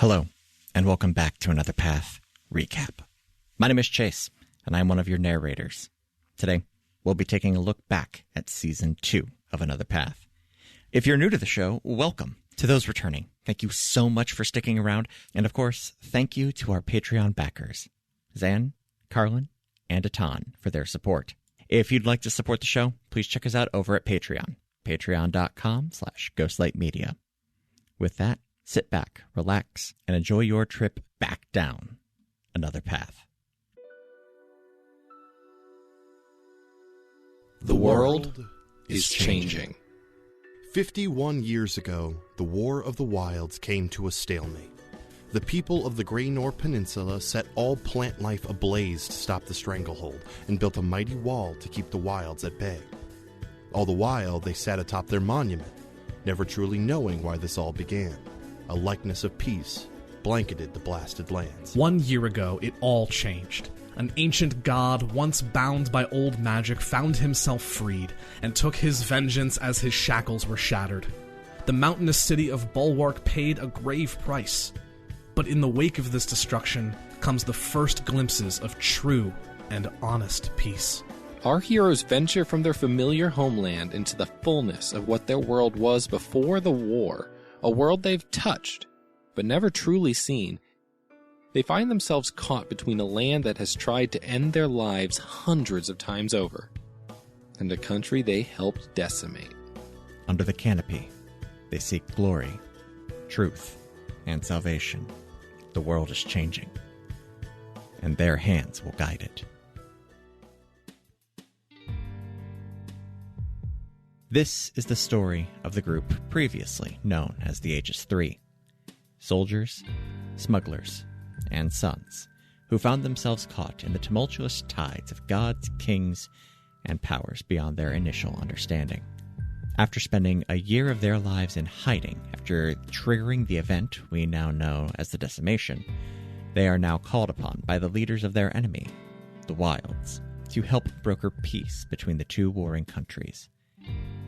Hello, and welcome back to Another Path Recap. My name is Chase, and I'm one of your narrators. Today, we'll be taking a look back at Season 2 of Another Path. If you're new to the show, welcome. To those returning, thank you so much for sticking around, and of course, thank you to our Patreon backers, Zan, Carlin, and Atan, for their support. If you'd like to support the show, please check us out over at Patreon, patreon.com/ghostlightmedia. With that, sit back, relax, and enjoy your trip back down another path. The world is changing. 51 years ago, the War of the Wilds came to a stalemate. The people of the Greynor Peninsula set all plant life ablaze to stop the stranglehold and built a mighty wall to keep the wilds at bay. All the while, they sat atop their monument, never truly knowing why this all began. A likeness of peace blanketed the blasted lands. 1 year ago, it all changed. An ancient god, once bound by old magic, found himself freed, and took his vengeance as his shackles were shattered. The mountainous city of Bulwark paid a grave price. But in the wake of this destruction comes the first glimpses of true and honest peace. Our heroes venture from their familiar homeland into the fullness of what their world was before the war, a world they've touched, but never truly seen. They find themselves caught between a land that has tried to end their lives hundreds of times over, and a country they helped decimate. Under the Canopy, they seek glory, truth, and salvation. The world is changing, and their hands will guide it. This is the story of the group previously known as the Aegis III. Soldiers, smugglers, and sons who found themselves caught in the tumultuous tides of gods, kings, and powers beyond their initial understanding. After spending a year of their lives in hiding after triggering the event we now know as the Decimation, they are now called upon by the leaders of their enemy, the Wilds, to help broker peace between the two warring countries,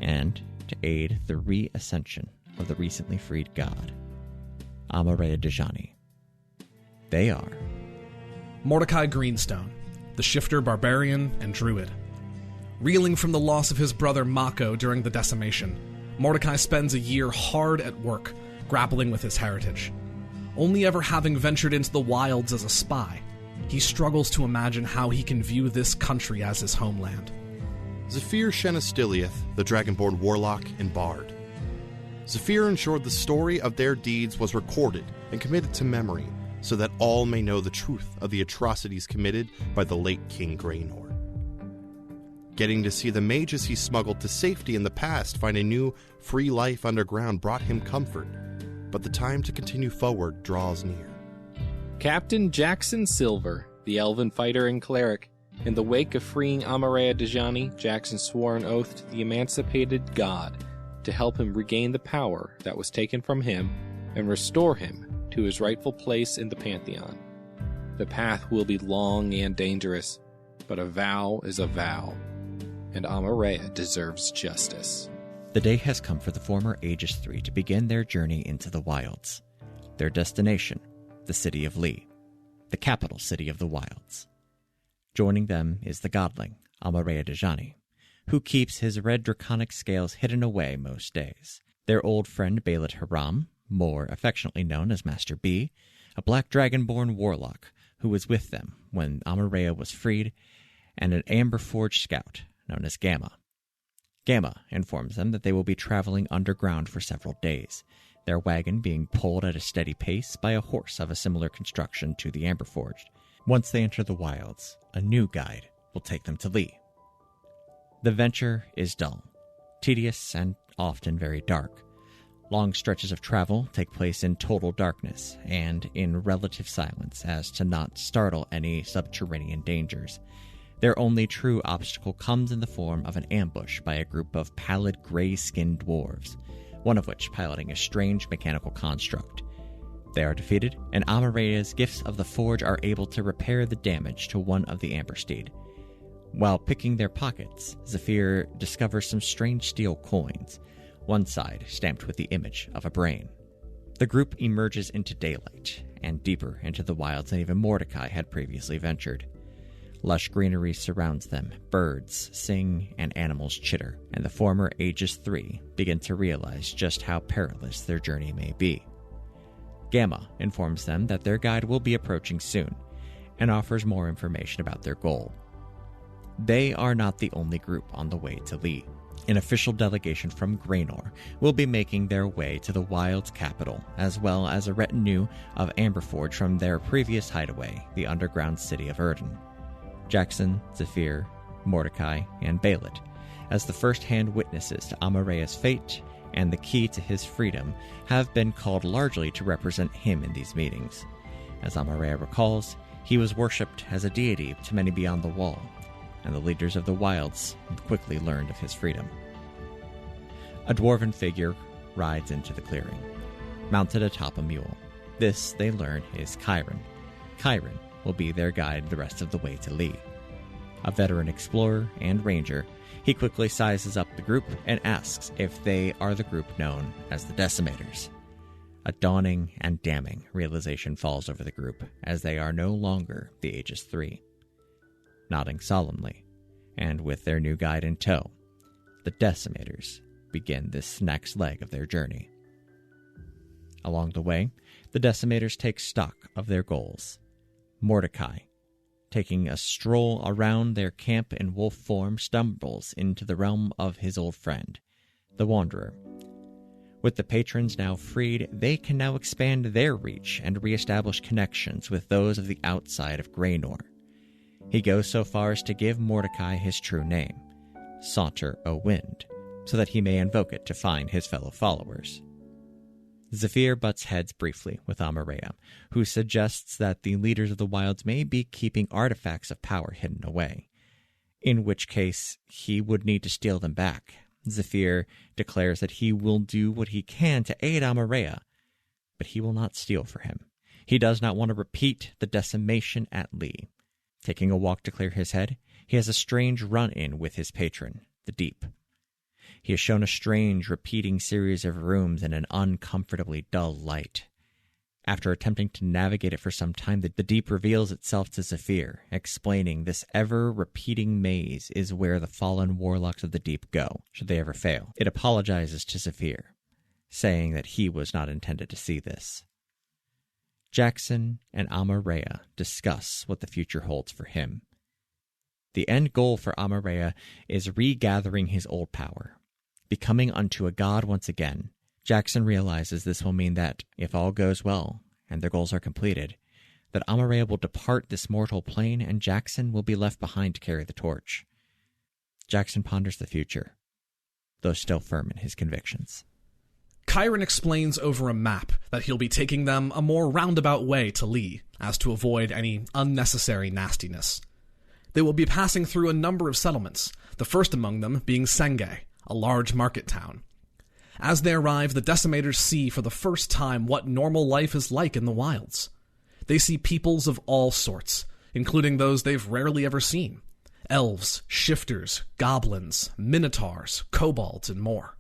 and to aid the re-ascension of the recently freed god, Amareya Dejani. They are Mordecai Greenstone, the shifter barbarian and druid. Reeling from the loss of his brother Mako during the decimation, Mordecai spends a year hard at work, grappling with his heritage. Only ever having ventured into the wilds as a spy, he struggles to imagine how he can view this country as his homeland. Zephyr Shenastiliath, the Dragonborn warlock and bard. Zephyr ensured the story of their deeds was recorded and committed to memory, so that all may know the truth of the atrocities committed by the late King Greynor. Getting to see the mages he smuggled to safety in the past find a new, free life underground brought him comfort, but the time to continue forward draws near. Captain Jackson Silver, the elven fighter and cleric. In the wake of freeing Amareya Dejani, Jackson swore an oath to the emancipated god to help him regain the power that was taken from him and restore him to his rightful place in the Pantheon. The path will be long and dangerous, but a vow is a vow, and Amareya deserves justice. The day has come for the former Aegis III to begin their journey into the wilds. Their destination, the city of Lee, the capital city of the wilds. Joining them is the godling, Amareya Dejani, who keeps his red draconic scales hidden away most days. Their old friend Bailet Haram, more affectionately known as Master B, a black dragonborn warlock who was with them when Amareya was freed, and an amber-forged scout known as Gamma. Gamma informs them that they will be traveling underground for several days, their wagon being pulled at a steady pace by a horse of a similar construction to the amber-forged. Once they enter the wilds, a new guide will take them to Lee. The venture is dull, tedious, and often very dark. Long stretches of travel take place in total darkness and in relative silence as to not startle any subterranean dangers. Their only true obstacle comes in the form of an ambush by a group of pallid gray-skinned dwarves, one of which piloting a strange mechanical construct. They are defeated, and Amareya's gifts of the forge are able to repair the damage to one of the Ambersteed. While picking their pockets, Zephyr discovers some strange steel coins, one side stamped with the image of a brain. The group emerges into daylight, and deeper into the wilds than even Mordecai had previously ventured. Lush greenery surrounds them, birds sing and animals chitter, and the former Aegis 3 begin to realize just how perilous their journey may be. Gamma informs them that their guide will be approaching soon, and offers more information about their goal. They are not the only group on the way to Lee. An official delegation from Graynor will be making their way to the Wild's capital, as well as a retinue of Amberforge from their previous hideaway, the underground city of Erden. Jackson, Zephyr, Mordecai, and Baelit, as the first-hand witnesses to Amarea's fate and the key to his freedom, have been called largely to represent him in these meetings. As Amarea recalls, he was worshipped as a deity to many beyond the Wall, and the leaders of the Wilds quickly learned of his freedom. A dwarven figure rides into the clearing, mounted atop a mule. This, they learn, is Chiron. Chiron will be their guide the rest of the way to Lee. A veteran explorer and ranger, he quickly sizes up the group and asks if they are the group known as the Decimators. A dawning and damning realization falls over the group, as they are no longer the Aegis 3. Nodding solemnly, and with their new guide in tow, the Decimators begin this next leg of their journey. Along the way, the Decimators take stock of their goals. Mordecai, taking a stroll around their camp in wolf form, stumbles into the realm of his old friend, the Wanderer. With the patrons now freed, they can now expand their reach and reestablish connections with those of the outside of Graynor. He goes so far as to give Mordecai his true name, Saunter o' Wind, so that he may invoke it to find his fellow followers. Zephyr butts heads briefly with Amarea, who suggests that the leaders of the Wilds may be keeping artifacts of power hidden away, in which case he would need to steal them back. Zephyr declares that he will do what he can to aid Amarea, but he will not steal for him. He does not want to repeat the decimation at Lee. Taking a walk to clear his head, he has a strange run-in with his patron, the Deep. He is shown a strange, repeating series of rooms in an uncomfortably dull light. After attempting to navigate it for some time, the Deep reveals itself to Zephyr, explaining this ever-repeating maze is where the fallen warlocks of the Deep go, should they ever fail. It apologizes to Zephyr, saying that he was not intended to see this. Jackson and Amarea discuss what the future holds for him. The end goal for Amarea is regathering his old power, becoming unto a god once again. Jackson realizes this will mean that, if all goes well and their goals are completed, that Amarea will depart this mortal plane and Jackson will be left behind to carry the torch. Jackson ponders the future, though still firm in his convictions. Chiron explains over a map that he'll be taking them a more roundabout way to Lee, as to avoid any unnecessary nastiness. They will be passing through a number of settlements, the first among them being Senge, a large market town. As they arrive, the Decimators see for the first time what normal life is like in the wilds. They see peoples of all sorts, including those they've rarely ever seen. Elves, shifters, goblins, minotaurs, kobolds, and more.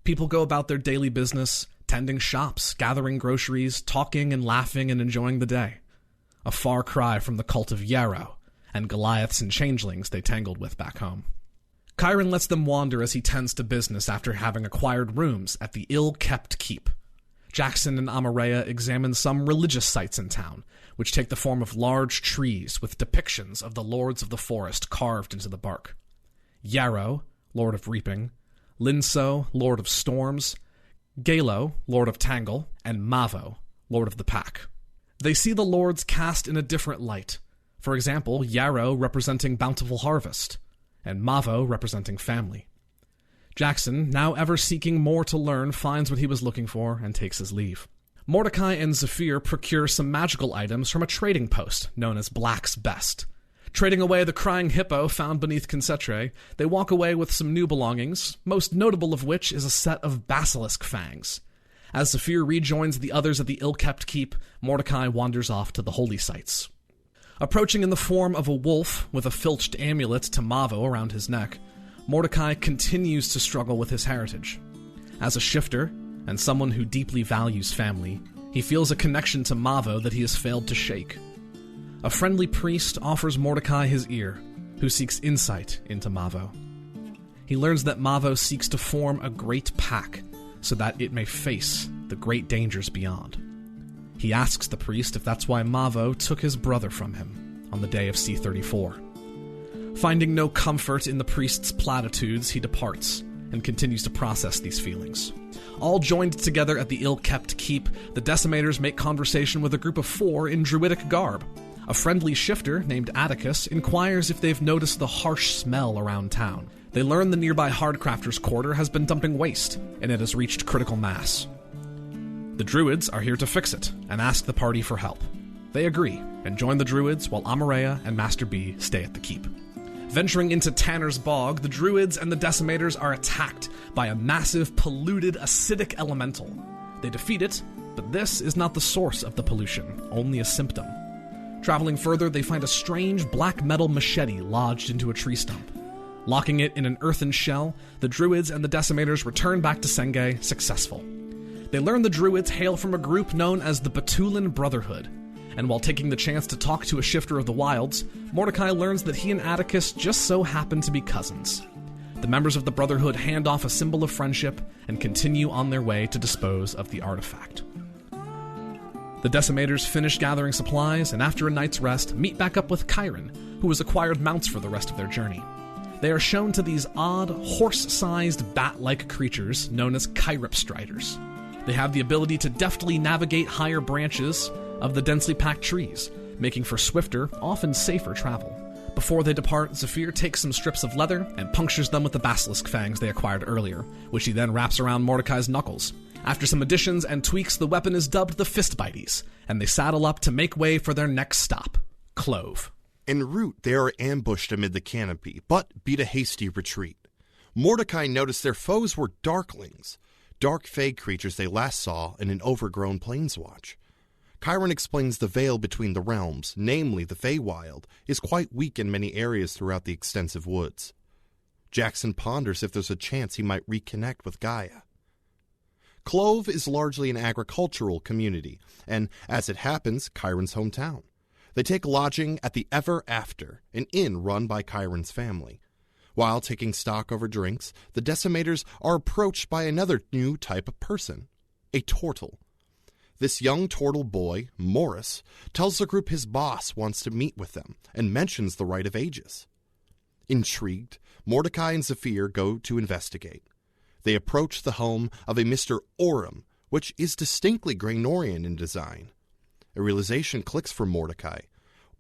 People go about their daily business, tending shops, gathering groceries, talking and laughing and enjoying the day. A far cry from the cult of Yarrow, and Goliaths and changelings they tangled with back home. Chiron lets them wander as he tends to business after having acquired rooms at the ill-kept keep. Jackson and Amarea examine some religious sites in town, which take the form of large trees with depictions of the lords of the forest carved into the bark. Yarrow, Lord of Reaping, Linso, Lord of Storms, Galo, Lord of Tangle, and Mavo, Lord of the Pack. They see the lords cast in a different light. For example, Yarrow representing bountiful harvest, and Mavo representing family. Jackson, now ever seeking more to learn, finds what he was looking for and takes his leave. Mordecai and Zephyr procure some magical items from a trading post known as Black's Best. Trading away the crying hippo found beneath Concetre, they walk away with some new belongings, most notable of which is a set of basilisk fangs. As Zephyr rejoins the others at the ill-kept keep, Mordecai wanders off to the holy sites. Approaching in the form of a wolf with a filched amulet to Mavo around his neck, Mordecai continues to struggle with his heritage. As a shifter, and someone who deeply values family, he feels a connection to Mavo that he has failed to shake. A friendly priest offers Mordecai his ear, who seeks insight into Mavo. He learns that Mavo seeks to form a great pack so that it may face the great dangers beyond. He asks the priest if that's why Mavo took his brother from him on the day of C-34. Finding no comfort in the priest's platitudes, he departs and continues to process these feelings. All joined together at the ill-kept keep, the Decimators make conversation with a group of 4 in druidic garb. A friendly shifter named Atticus inquires if they've noticed the harsh smell around town. They learn the nearby Hardcrafter's quarter has been dumping waste, and it has reached critical mass. The druids are here to fix it, and ask the party for help. They agree, and join the druids while Amareya and Master B stay at the keep. Venturing into Tanner's Bog, the druids and the Decimators are attacked by a massive, polluted, acidic elemental. They defeat it, but this is not the source of the pollution, only a symptom. Traveling further, they find a strange black metal machete lodged into a tree stump. Locking it in an earthen shell, the druids and the Decimators return back to Senge successful. They learn the druids hail from a group known as the Batulan Brotherhood, and while taking the chance to talk to a shifter of the wilds, Mordecai learns that he and Atticus just so happen to be cousins. The members of the Brotherhood hand off a symbol of friendship and continue on their way to dispose of the artifact. The Decimators finish gathering supplies, and after a night's rest, meet back up with Chiron, who has acquired mounts for the rest of their journey. They are shown to these odd, horse-sized, bat-like creatures known as Chiripstriders. They have the ability to deftly navigate higher branches of the densely packed trees, making for swifter, often safer travel. Before they depart, Zephyr takes some strips of leather and punctures them with the basilisk fangs they acquired earlier, which he then wraps around Mordecai's knuckles. After some additions and tweaks, the weapon is dubbed the Fistbites, and they saddle up to make way for their next stop, Clove. En route, they are ambushed amid the canopy, but beat a hasty retreat. Mordecai noticed their foes were darklings, dark fey creatures they last saw in an overgrown planeswatch. Chiron explains the veil between the realms, namely the Feywild, is quite weak in many areas throughout the extensive woods. Jackson ponders if there's a chance he might reconnect with Gaia. Clove is largely an agricultural community, and as it happens, Chiron's hometown. They take lodging at the Ever After, an inn run by Chiron's family. While taking stock over drinks, the Decimators are approached by another new type of person, a Tortle. This young Tortle boy, Morris, tells the group his boss wants to meet with them and mentions the Rite of Ages. Intrigued, Mordecai and Zephyr go to investigate. They approach the home of a Mr. Oram, which is distinctly Graynorian in design. A realization clicks for Mordecai.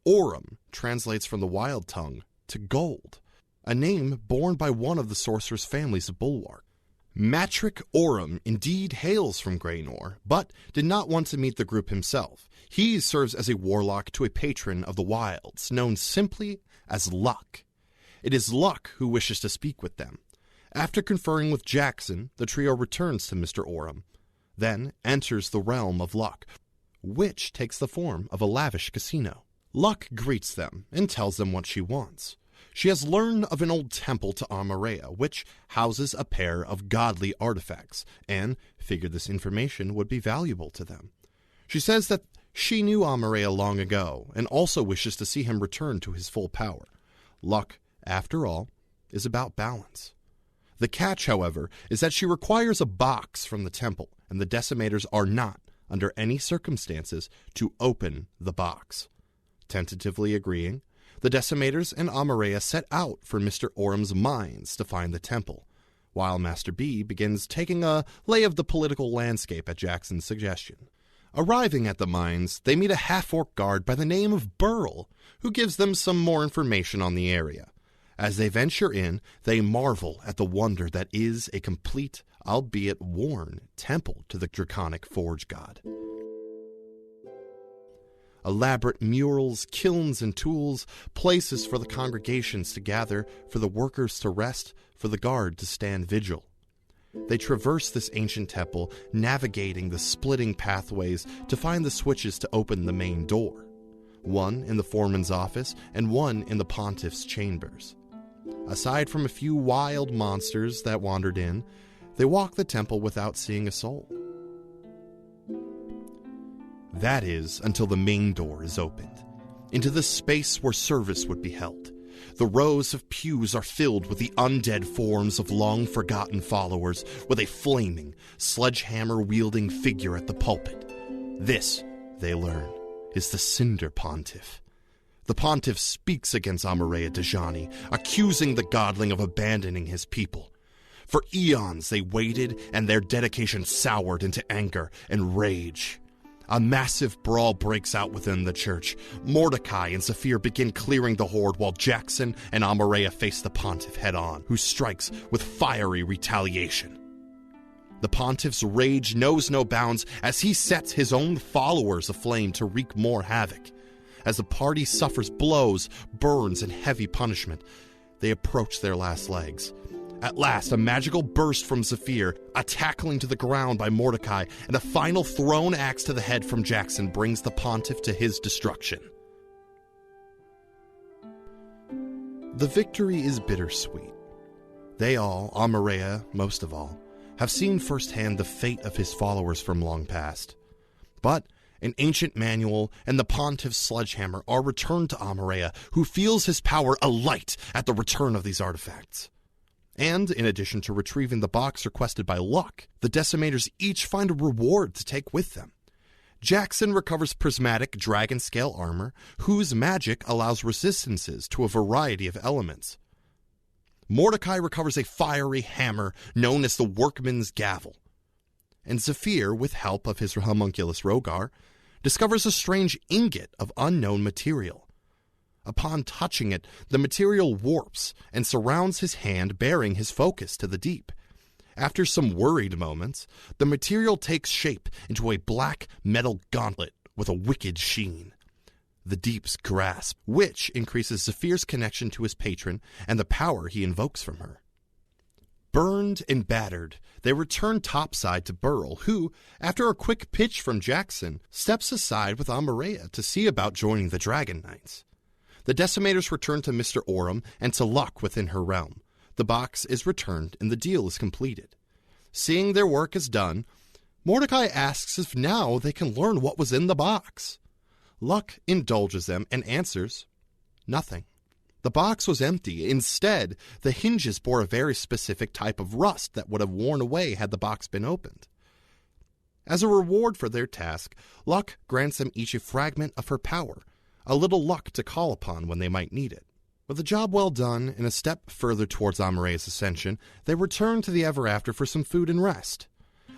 Oram translates from the Wild tongue to gold, a name borne by one of the sorcerer's families of Bulwark. Matrick Oram indeed hails from Graynor, but did not want to meet the group himself. He serves as a warlock to a patron of the wilds, known simply as Luck. It is Luck who wishes to speak with them. After conferring with Jackson, the trio returns to Mr. Oram, then enters the realm of Luck, which takes the form of a lavish casino. Luck greets them and tells them what she wants. She has learned of an old temple to Amareya, which houses a pair of godly artifacts, and figured this information would be valuable to them. She says that she knew Amareya long ago, and also wishes to see him return to his full power. Luck, after all, is about balance. The catch, however, is that she requires a box from the temple, and the Decimators are not, under any circumstances, to open the box. Tentatively agreeing, the Decimators and Amareya set out for Mr. Oram's mines to find the temple, while Master B begins taking a lay of the political landscape at Jackson's suggestion. Arriving at the mines, they meet a half-orc guard by the name of Burl, who gives them some more information on the area. As they venture in, they marvel at the wonder that is a complete, albeit worn, temple to the draconic forge god. Elaborate murals, kilns, and tools, places for the congregations to gather, for the workers to rest, for the guard to stand vigil. They traverse this ancient temple, navigating the splitting pathways to find the switches to open the main door, one in the foreman's office and one in the pontiff's chambers. Aside from a few wild monsters that wandered in, they walk the temple without seeing a soul. That is until the main door is opened, into the space where service would be held. The rows of pews are filled with the undead forms of long-forgotten followers, with a flaming, sledgehammer-wielding figure at the pulpit. This, they learn, is the Cinder Pontiff. The Pontiff speaks against Amareya Dejani, accusing the godling of abandoning his people. For eons they waited, and their dedication soured into anger and rage. A massive brawl breaks out within the church. Mordecai and Zephyr begin clearing the horde while Jackson and Amareya face the Pontiff head-on, who strikes with fiery retaliation. The Pontiff's rage knows no bounds as he sets his own followers aflame to wreak more havoc. As the party suffers blows, burns, and heavy punishment, they approach their last legs. At last, a magical burst from Zephyr, a tackling to the ground by Mordecai, and a final thrown axe to the head from Jackson brings the Pontiff to his destruction. The victory is bittersweet. They all, Amareya most of all, have seen firsthand the fate of his followers from long past. But an ancient manual and the Pontiff's sledgehammer are returned to Amareya, who feels his power alight at the return of these artifacts. And, in addition to retrieving the box requested by Luck, the Decimators each find a reward to take with them. Jackson recovers prismatic dragon-scale armor, whose magic allows resistances to a variety of elements. Mordecai recovers a fiery hammer known as the Workman's Gavel. And Zephyr, with help of his homunculus Rogar, discovers a strange ingot of unknown material. Upon touching it, the material warps and surrounds his hand, bearing his focus to the deep. After some worried moments, the material takes shape into a black metal gauntlet with a wicked sheen. The Deep's grasp, which increases Zephyr's connection to his patron and the power he invokes from her. Burned and battered, they return topside to Burl, who, after a quick pitch from Jackson, steps aside with Amareya to see about joining the Dragon Knights. The Decimators return to Mr. Oram and to Luck within her realm. The box is returned and the deal is completed. Seeing their work is done, Mordecai asks if now they can learn what was in the box. Luck indulges them and answers, nothing. The box was empty. Instead, the hinges bore a very specific type of rust that would have worn away had the box been opened. As a reward for their task, Luck grants them each a fragment of her power, a little luck to call upon when they might need it. With the job well done and a step further towards Amareya's ascension, they return to the Ever After for some food and rest.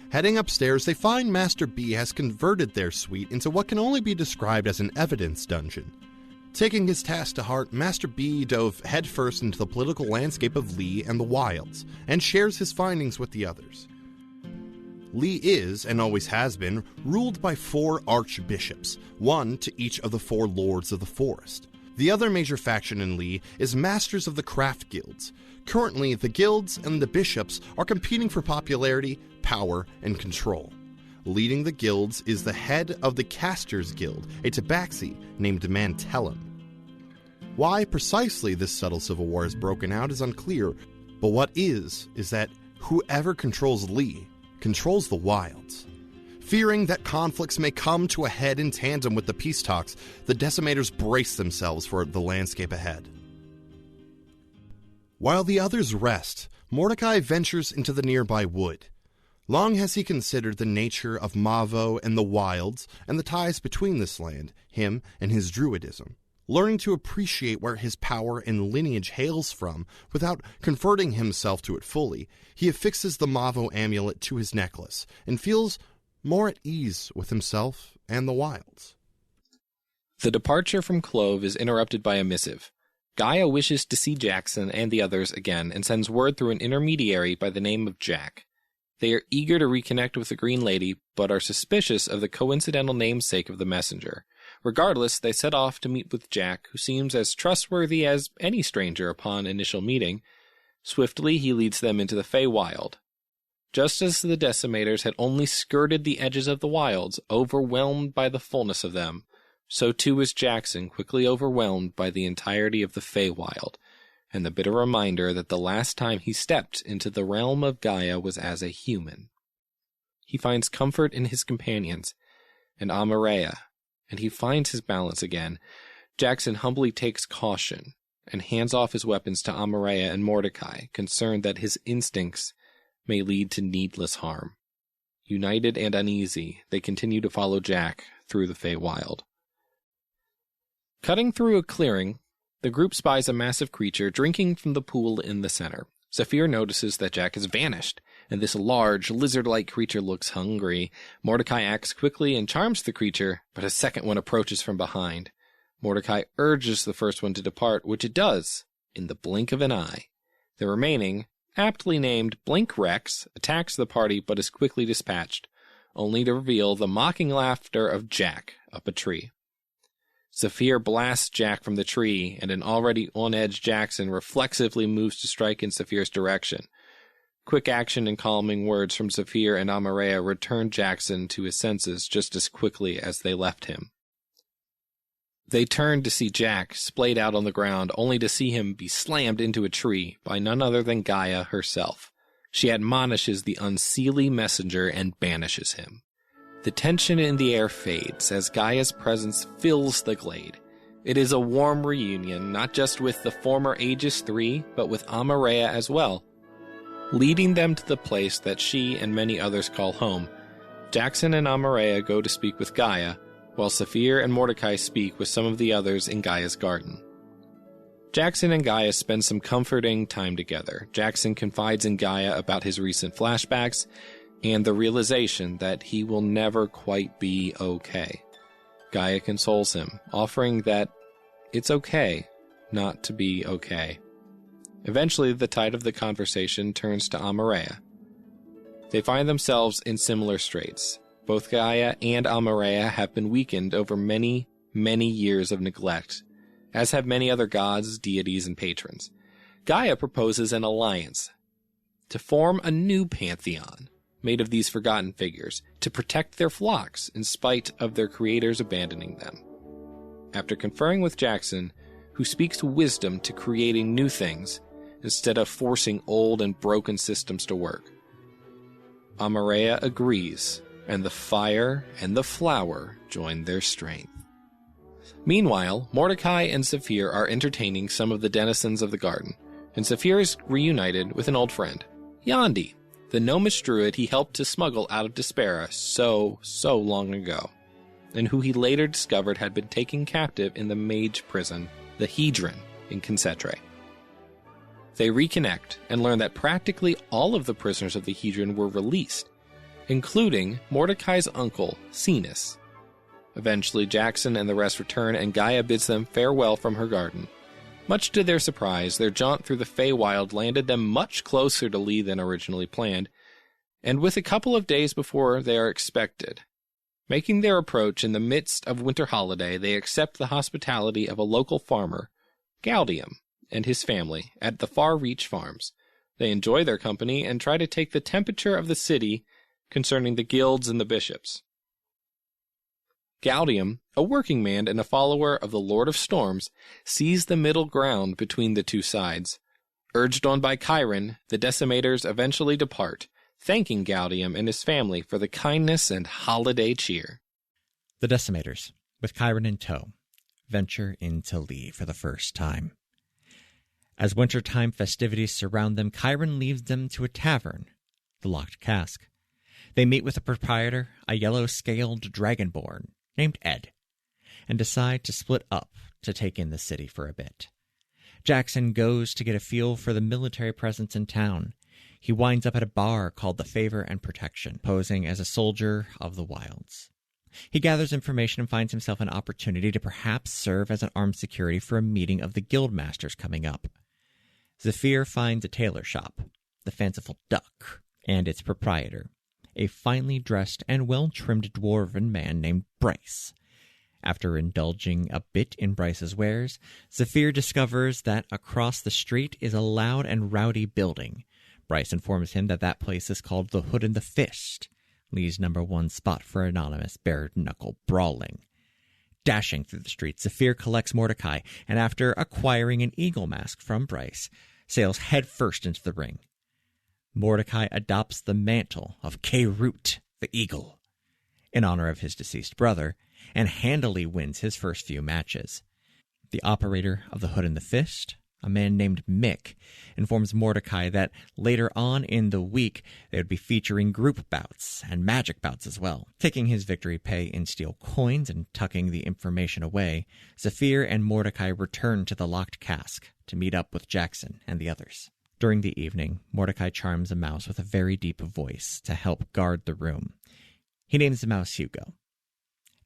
Heading upstairs, they find Master B has converted their suite into what can only be described as an evidence dungeon. Taking his task to heart, Master B dove headfirst into the political landscape of Lee and the Wilds, and shares his findings with the others. Lee is, and always has been, ruled by 4 archbishops, one to each of the 4 lords of the forest. The other major faction in Lee is Masters of the Craft Guilds. Currently, the guilds and the bishops are competing for popularity, power, and control. Leading the guilds is the head of the Casters Guild, a tabaxi named Mantellum. Why precisely this subtle civil war has broken out is unclear, but what is that whoever controls Lee controls the Wilds. Fearing that conflicts may come to a head in tandem with the peace talks, the Decimators brace themselves for the landscape ahead. While the others rest, Mordecai ventures into the nearby wood. Long has he considered the nature of Mavo and the Wilds and the ties between this land, him and his druidism. Learning to appreciate where his power and lineage hails from without converting himself to it fully, he affixes the Mavo amulet to his necklace and feels more at ease with himself and the Wilds. The departure from Clove is interrupted by a missive. Gaia wishes to see Jackson and the others again and sends word through an intermediary by the name of Jack. They are eager to reconnect with the Green Lady, but are suspicious of the coincidental namesake of the messenger. Regardless, they set off to meet with Jack, who seems as trustworthy as any stranger upon initial meeting. Swiftly, he leads them into the Feywild. Just as the Decimators had only skirted the edges of the wilds, overwhelmed by the fullness of them, so too was Jackson quickly overwhelmed by the entirety of the Feywild. and the bitter reminder that the last time he stepped into the realm of Gaia was as a human. He finds comfort in his companions and Amareya, and he finds his balance again. Jackson humbly takes caution and hands off his weapons to Amareya and Mordecai, concerned that his instincts may lead to needless harm. United and uneasy, they continue to follow Jack through the Feywild. Cutting through a clearing, the group spies a massive creature drinking from the pool in the center. Zephyr notices that Jack has vanished, and this large, lizard-like creature looks hungry. Mordecai acts quickly and charms the creature, but a second one approaches from behind. Mordecai urges the first one to depart, which it does, in the blink of an eye. The remaining, aptly named Blink Rex, attacks the party but is quickly dispatched, only to reveal the mocking laughter of Jack up a tree. Zephyr blasts Jack from the tree, and an already on-edge Jackson reflexively moves to strike in Zephyr's direction. Quick action and calming words from Zephyr and Amareya return Jackson to his senses just as quickly as they left him. They turn to see Jack splayed out on the ground, only to see him be slammed into a tree by none other than Gaia herself. She admonishes the unseelie messenger and banishes him. The tension in the air fades as Gaia's presence fills the glade. It is a warm reunion, not just with the former Aegis 3, but with Amareya as well. Leading them to the place that she and many others call home, Jackson and Amareya go to speak with Gaia, while Zephyr and Mordecai speak with some of the others in Gaia's garden. Jackson and Gaia spend some comforting time together. Jackson confides in Gaia about his recent flashbacks, and the realization that he will never quite be okay. Gaia consoles him, offering that it's okay not to be okay. Eventually, the tide of the conversation turns to Amareya. They find themselves in similar straits. Both Gaia and Amareya have been weakened over many, many years of neglect, as have many other gods, deities, and patrons. Gaia proposes an alliance to form a new pantheon, made of these forgotten figures, to protect their flocks in spite of their creators abandoning them. After conferring with Jackson, who speaks wisdom to creating new things instead of forcing old and broken systems to work, Amareya agrees, and the fire and the flower join their strength. Meanwhile, Mordecai and Zephyr are entertaining some of the denizens of the garden, and Zephyr is reunited with an old friend, Yandi, the gnomish druid he helped to smuggle out of Despera so long ago, and who he later discovered had been taken captive in the mage prison, the Hedron, in Concetre. They reconnect and learn that practically all of the prisoners of the Hedron were released, including Mordecai's uncle, Cenis. Eventually, Jackson and the rest return, and Gaia bids them farewell from her garden. Much to their surprise, their jaunt through the Feywild landed them much closer to Lee than originally planned, and with a couple of days before they are expected. Making their approach in the midst of winter holiday, they accept the hospitality of a local farmer, Gaudium, and his family, at the Far Reach Farms. They enjoy their company and try to take the temperature of the city concerning the guilds and the bishops. Gaudium, a working man and a follower of the Lord of Storms, sees the middle ground between the two sides. Urged on by Chiron, the Decimators eventually depart, thanking Gaudium and his family for the kindness and holiday cheer. The Decimators, with Chiron in tow, venture into Lee for the first time. As wintertime festivities surround them, Chiron leads them to a tavern, the Locked Cask. They meet with the proprietor, a yellow-scaled dragonborn named Ed, and decide to split up to take in the city for a bit. Jackson goes to get a feel for the military presence in town. He winds up at a bar called the Favor and Protection, posing as a soldier of the wilds. He gathers information and finds himself an opportunity to perhaps serve as an armed security for a meeting of the guild masters coming up. Zephyr finds a tailor shop, the Fanciful Duck, and its proprietor, a finely dressed and well-trimmed dwarven man named Bryce. After indulging a bit in Bryce's wares, Zephyr discovers that across the street is a loud and rowdy building. Bryce informs him that that place is called the Hood and the Fist, Lee's #1 spot for anonymous bare-knuckle brawling. Dashing through the streets, Zephyr collects Mordecai, and after acquiring an eagle mask from Bryce, sails headfirst into the ring. Mordecai adopts the mantle of K-Root, the Eagle, in honor of his deceased brother, and handily wins his first few matches. The operator of the Hood and the Fist, a man named Mick, informs Mordecai that later on in the week they would be featuring group bouts and magic bouts as well. Taking his victory pay in steel coins and tucking the information away, Zephyr and Mordecai return to the locked cask to meet up with Jackson and the others. During the evening, Mordecai charms a mouse with a very deep voice to help guard the room. He names the mouse Hugo.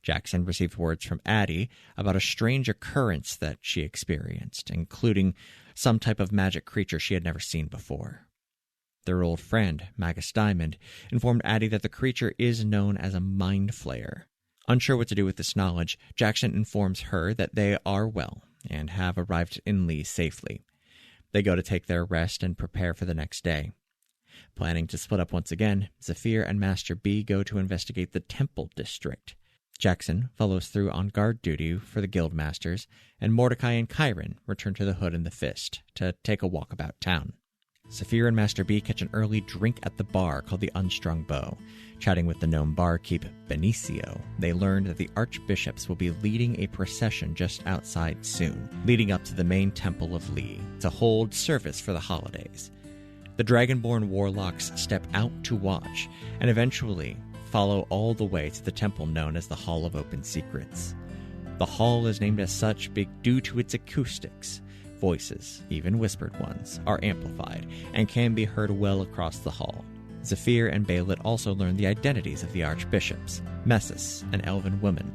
Jackson received words from Addie about a strange occurrence that she experienced, including some type of magic creature she had never seen before. Their old friend, Magus Diamond, informed Addie that the creature is known as a mind flayer. Unsure what to do with this knowledge, Jackson informs her that they are well and have arrived in Lee safely. They go to take their rest and prepare for the next day. Planning to split up once again, Zephyr and Master B go to investigate the Temple District. Jackson follows through on guard duty for the Guildmasters, and Mordecai and Chiron return to the Hood and the Fist to take a walk about town. Zephyr and Master B catch an early drink at the bar called the Unstrung Bow. Chatting with the gnome barkeep Benicio, they learn that the archbishops will be leading a procession just outside soon, leading up to the main temple of Lee to hold service for the holidays. The Dragonborn warlocks step out to watch, and eventually follow all the way to the temple known as the Hall of Open Secrets. The hall is named as such due to its acoustics. Voices, even whispered ones, are amplified and can be heard well across the hall. Zephyr and Baelit also learn the identities of the archbishops. Messus, an elven woman,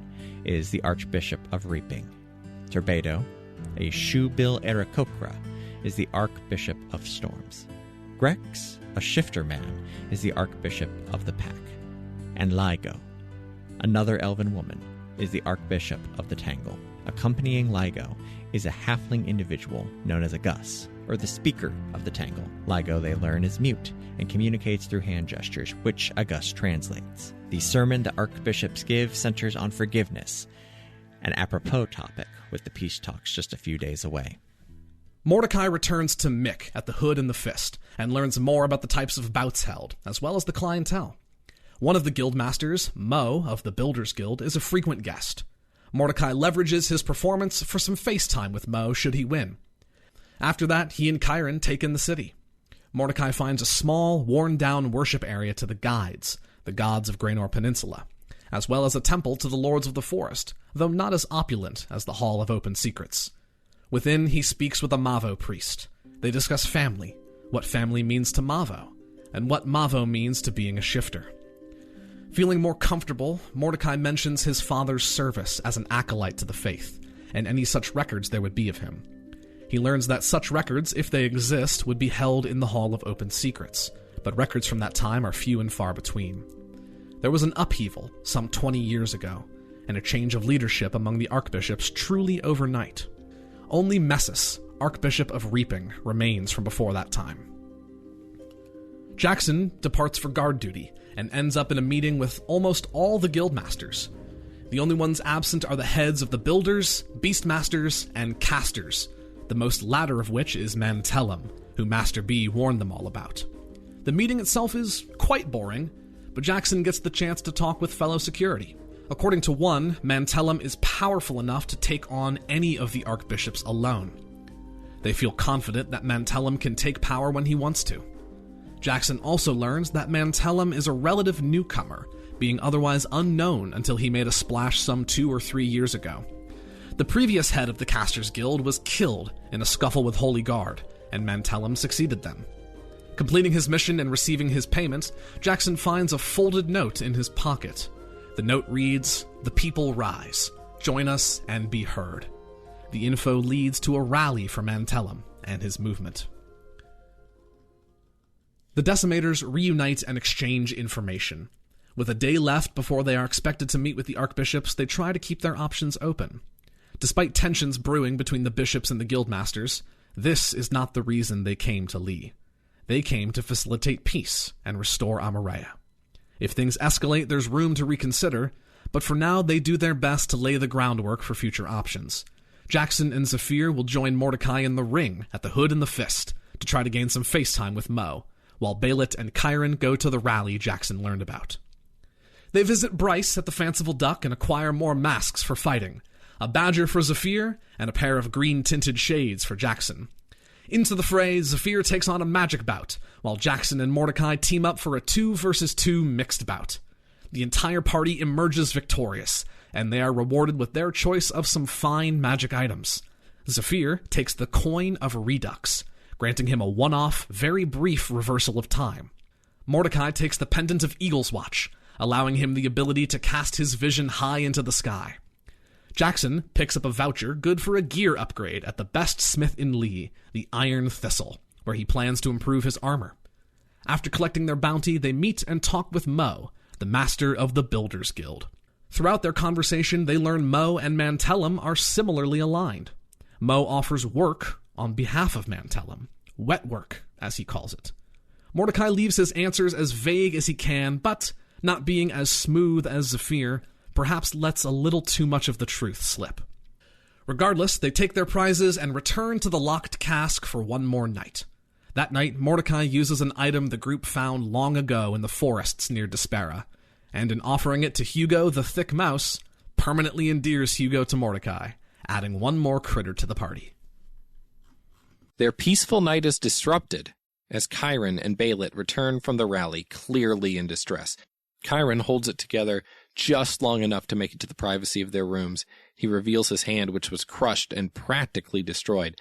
is the Archbishop of Reaping. Turbedo, a shoebill Aarakocra, is the Archbishop of Storms. Grex, a shifter man, is the Archbishop of the Pack. And Ligo, another elven woman, is the Archbishop of the Tangle. Accompanying Ligo is a halfling individual known as a Gus, or the Speaker of the Tangle. Ligo, they learn, is mute and communicates through hand gestures, which a Gus translates. The sermon the archbishops give centers on forgiveness, an apropos topic with the peace talks just a few days away. Mordecai returns to Mick at the Hood and the Fist and learns more about the types of bouts held, as well as the clientele. One of the guildmasters, Mo, of the Builders Guild, is a frequent guest. Mordecai leverages his performance for some FaceTime with Mo should he win. After that, he and Chiron take in the city. Mordecai finds a small, worn-down worship area to the Guides, the gods of Graynor Peninsula, as well as a temple to the Lords of the Forest, though not as opulent as the Hall of Open Secrets. Within, he speaks with a Mavo priest. They discuss family, what family means to Mavo, and what Mavo means to being a shifter. Feeling more comfortable, Mordecai mentions his father's service as an acolyte to the faith, and any such records there would be of him. He learns that such records, if they exist, would be held in the Hall of Open Secrets, but records from that time are few and far between. There was an upheaval some 20 years ago, and a change of leadership among the archbishops truly overnight. Only Messus, Archbishop of Reaping, remains from before that time. Jackson departs for guard duty, and ends up in a meeting with almost all the guildmasters. The only ones absent are the heads of the Builders, Beastmasters, and Casters, the most latter of which is Mantellum, who Master B warned them all about. The meeting itself is quite boring, but Jackson gets the chance to talk with fellow security. According to one, Mantellum is powerful enough to take on any of the archbishops alone. They feel confident that Mantellum can take power when he wants to. Jackson also learns that Mantellum is a relative newcomer, being otherwise unknown until he made a splash some 2 or 3 years ago. The previous head of the Casters Guild was killed in a scuffle with Holy Guard, and Mantellum succeeded them. Completing his mission and receiving his payment, Jackson finds a folded note in his pocket. The note reads, "The people rise. Join us and be heard." The info leads to a rally for Mantellum and his movement. The Decimators reunite and exchange information. With a day left before they are expected to meet with the archbishops, they try to keep their options open. Despite tensions brewing between the bishops and the guildmasters, this is not the reason they came to Lee. They came to facilitate peace and restore Amaria. If things escalate, there's room to reconsider, but for now they do their best to lay the groundwork for future options. Jackson and Zephyr will join Mordecai in the ring at the Hood and the Fist to try to gain some face time with Mo, while Balit and Chiron go to the rally Jackson learned about. They visit Bryce at the Fanciful Duck and acquire more masks for fighting, a badger for Zephyr, and a pair of green-tinted shades for Jackson. Into the fray, Zephyr takes on a magic bout, while Jackson and Mordecai team up for a 2-versus-2 mixed bout. The entire party emerges victorious, and they are rewarded with their choice of some fine magic items. Zephyr takes the Coin of Redux, granting him a one-off, very brief reversal of time. Mordecai takes the Pendant of Eagle's Watch, allowing him the ability to cast his vision high into the sky. Jackson picks up a voucher good for a gear upgrade at the best smith in Lee, the Iron Thistle, where he plans to improve his armor. After collecting their bounty, they meet and talk with Mo, the master of the Builders Guild. Throughout their conversation, they learn Mo and Mantellum are similarly aligned. Mo offers work on behalf of Mantellum, wet work, as he calls it. Mordecai leaves his answers as vague as he can, but, not being as smooth as Zephyr, perhaps lets a little too much of the truth slip. Regardless, they take their prizes and return to the locked cask for one more night. That night, Mordecai uses an item the group found long ago in the forests near Despera, and in offering it to Hugo the Thick Mouse, permanently endears Hugo to Mordecai, adding one more critter to the party. Their peaceful night is disrupted as Chiron and Balit return from the rally, clearly in distress. Chiron holds it together just long enough to make it to the privacy of their rooms. He reveals his hand, which was crushed and practically destroyed.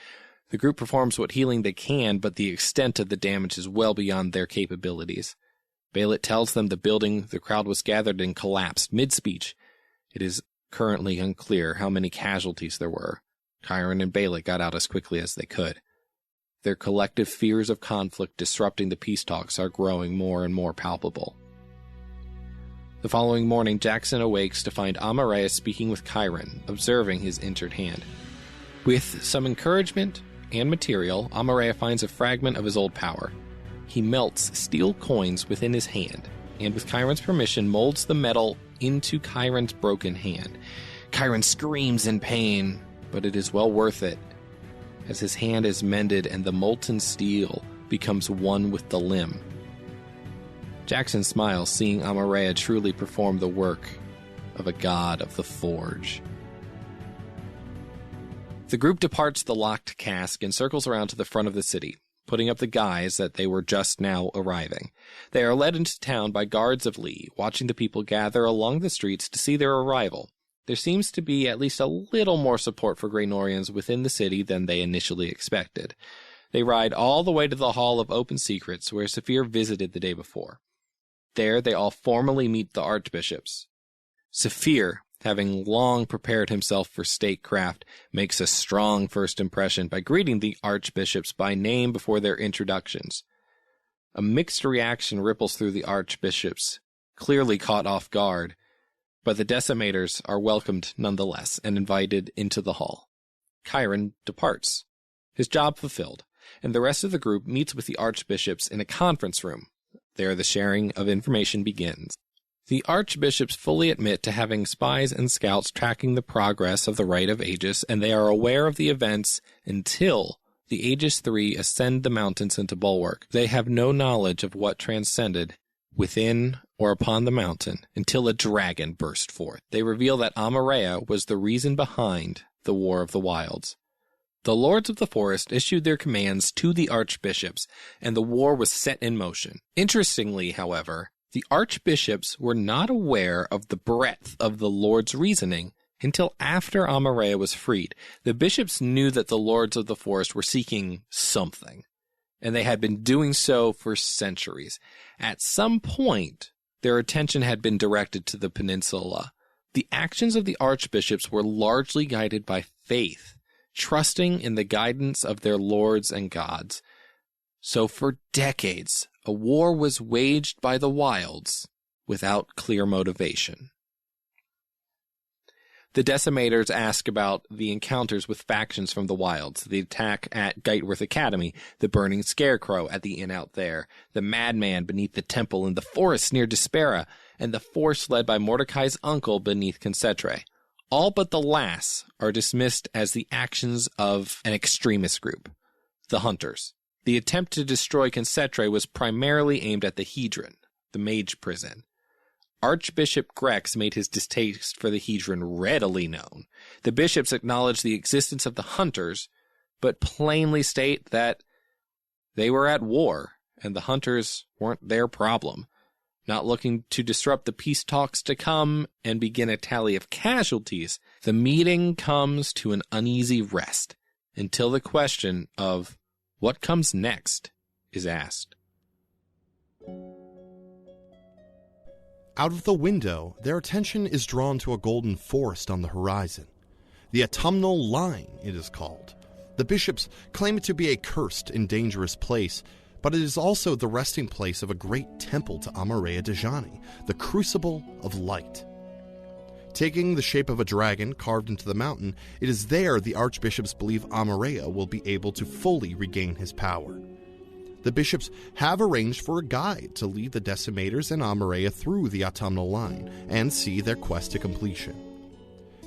The group performs what healing they can, but the extent of the damage is well beyond their capabilities. Balit tells them the building the crowd was gathered in collapsed mid-speech. It is currently unclear how many casualties there were. Chiron and Balit got out as quickly as they could. Their collective fears of conflict disrupting the peace talks are growing more and more palpable. The following morning, Jackson awakes to find Amareus speaking with Chiron, observing his injured hand. With some encouragement and material, Amareus finds a fragment of his old power. He melts steel coins within his hand, and with Chiron's permission, molds the metal into Chiron's broken hand. Chiron screams in pain, but it is well worth it, as his hand is mended and the molten steel becomes one with the limb. Jackson smiles, seeing Amareus truly perform the work of a god of the forge. The group departs the locked cask and circles around to the front of the city, putting up the guise that they were just now arriving. They are led into town by guards of Lee, watching the people gather along the streets to see their arrival. There seems to be at least a little more support for Graynorians within the city than they initially expected. They ride all the way to the Hall of Open Secrets, where Zephyr visited the day before. There they all formally meet the archbishops. Zephyr, having long prepared himself for statecraft, makes a strong first impression by greeting the archbishops by name before their introductions. A mixed reaction ripples through the archbishops, clearly caught off guard, but the decimators are welcomed nonetheless and invited into the hall. Chiron departs, his job fulfilled, and the rest of the group meets with the archbishops in a conference room. There the sharing of information begins. The archbishops fully admit to having spies and scouts tracking the progress of the Rite of Aegis, and they are aware of the events until the Aegis III ascend the mountains into Bulwark. They have no knowledge of what transcended within or upon the mountain until a dragon burst forth. They reveal that Amareus was the reason behind the War of the Wilds. The Lords of the Forest issued their commands to the archbishops, and the war was set in motion. Interestingly, however, the archbishops were not aware of the breadth of the Lord's reasoning until after Amareus was freed. The bishops knew that the Lords of the Forest were seeking something, and they had been doing so for centuries. At some point, their attention had been directed to the peninsula. The actions of the archbishops were largely guided by faith, trusting in the guidance of their lords and gods. So for decades, a war was waged by the Wilds without clear motivation. The Decimators ask about the encounters with factions from the Wilds, the attack at Geitworth Academy, the burning scarecrow at the inn out there, the madman beneath the temple in the forest near Despera, and the force led by Mordecai's uncle beneath Concetre. All but the last are dismissed as the actions of an extremist group, the Hunters. The attempt to destroy Concetre was primarily aimed at the Hedron, the mage prison. Archbishop Grex made his distaste for the Hedron readily known. The bishops acknowledge the existence of the Hunters, but plainly state that they were at war, and the Hunters weren't their problem. Not looking to disrupt the peace talks to come and begin a tally of casualties, the meeting comes to an uneasy rest until the question of what comes next is asked. Out of the window, their attention is drawn to a golden forest on the horizon. The autumnal line, it is called. The bishops claim it to be a cursed and dangerous place, but it is also the resting place of a great temple to Amareya Dejani, the Crucible of Light. Taking the shape of a dragon carved into the mountain, it is there the archbishops believe Amareya will be able to fully regain his power. The bishops have arranged for a guide to lead the Decimators and Amareya through the autumnal line and see their quest to completion.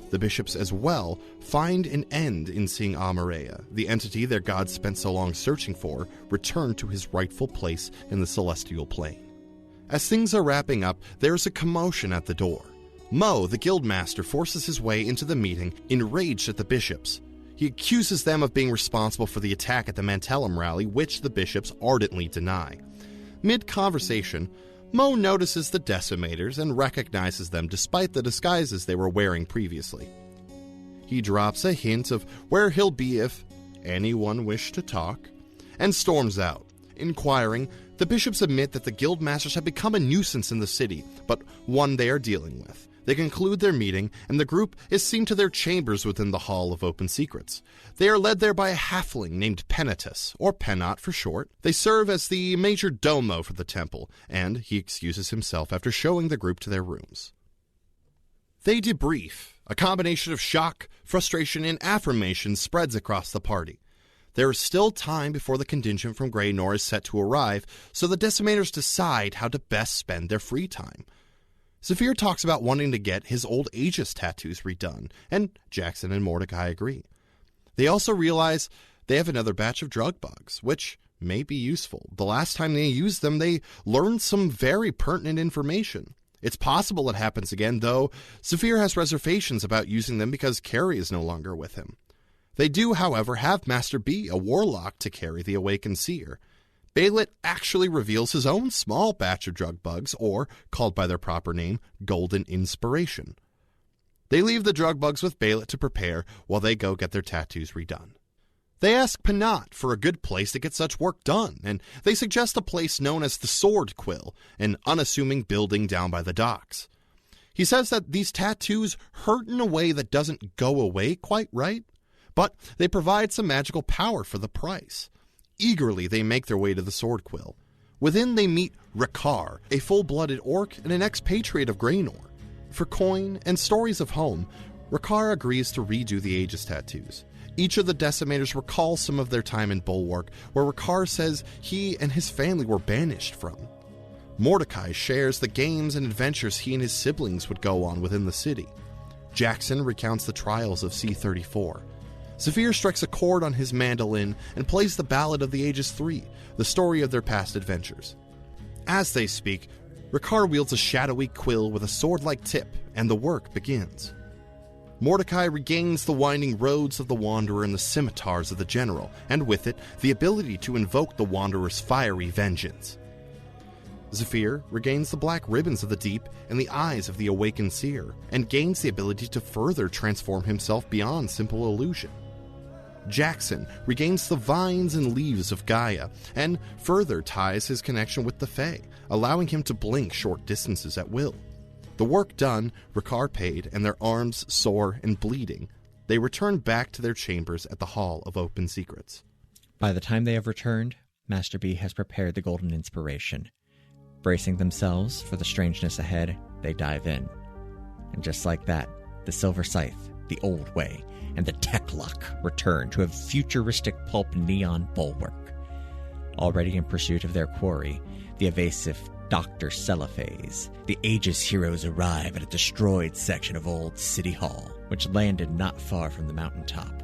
The bishops as well find an end in seeing Amareya, the entity their gods spent so long searching for, return to his rightful place in the celestial plane. As things are wrapping up, there's a commotion at the door. Mo, the guildmaster, forces his way into the meeting, enraged at the bishops. He accuses them of being responsible for the attack at the Mantellum rally, which the bishops ardently deny. Mid-conversation, Mo notices the Decimators and recognizes them despite the disguises they were wearing previously. He drops a hint of where he'll be if anyone wished to talk, and storms out. Inquiring, the bishops admit that the guildmasters have become a nuisance in the city, but one they are dealing with. They conclude their meeting, and the group is seen to their chambers within the Hall of Open Secrets. They are led there by a halfling named Penitus, or Penot for short. They serve as the major domo for the temple, and he excuses himself after showing the group to their rooms. They debrief. A combination of shock, frustration, and affirmation spreads across the party. There is still time before the contingent from Grey Nor is set to arrive, so the Decimators decide how to best spend their free time. Zephyr talks about wanting to get his old Aegis tattoos redone, and Jackson and Mordecai agree. They also realize they have another batch of drug bugs, which may be useful. The last time they used them, they learned some very pertinent information. It's possible it happens again, though Zephyr has reservations about using them because Carrie is no longer with him. They do, however, have Master B, a warlock, to carry the Awakened Seer. Baelet actually reveals his own small batch of drug bugs, or, called by their proper name, Golden Inspiration. They leave the drug bugs with Baelet to prepare while they go get their tattoos redone. They ask Penot for a good place to get such work done, and they suggest a place known as the Sword Quill, an unassuming building down by the docks. He says that these tattoos hurt in a way that doesn't go away quite right, but they provide some magical power for the price. Eagerly, they make their way to the Sword Quill. Within, they meet Rakar, a full-blooded orc and an expatriate of Grey Nor. For coin and stories of home, Rakar agrees to redo the Aegis tattoos. Each of the Decimators recalls some of their time in Bulwark, where Rakar says he and his family were banished from. Mordecai shares the games and adventures he and his siblings would go on within the city. Jackson recounts the trials of C-34. Zephyr strikes a chord on his mandolin and plays the Ballad of the Aegis III, the story of their past adventures. As they speak, Rakar wields a shadowy quill with a sword-like tip, and the work begins. Mordecai regains the winding roads of the Wanderer and the scimitars of the General, and with it, the ability to invoke the Wanderer's fiery vengeance. Zephyr regains the black ribbons of the Deep and the eyes of the Awakened Seer, and gains the ability to further transform himself beyond simple illusion. Jackson regains the vines and leaves of Gaia, and further ties his connection with the Fae, allowing him to blink short distances at will. The work done, Rakar paid, and their arms sore and bleeding, they return back to their chambers at the Hall of Open Secrets. By the time they have returned, Master B has prepared the Golden Inspiration. Bracing themselves for the strangeness ahead, they dive in. And just like that, the Silver Scythe, the old way, and the Techlock return to a futuristic pulp neon bulwark. Already in pursuit of their quarry, the evasive Dr. Cellophase, the Aegis heroes arrive at a destroyed section of Old City Hall, which landed not far from the mountaintop.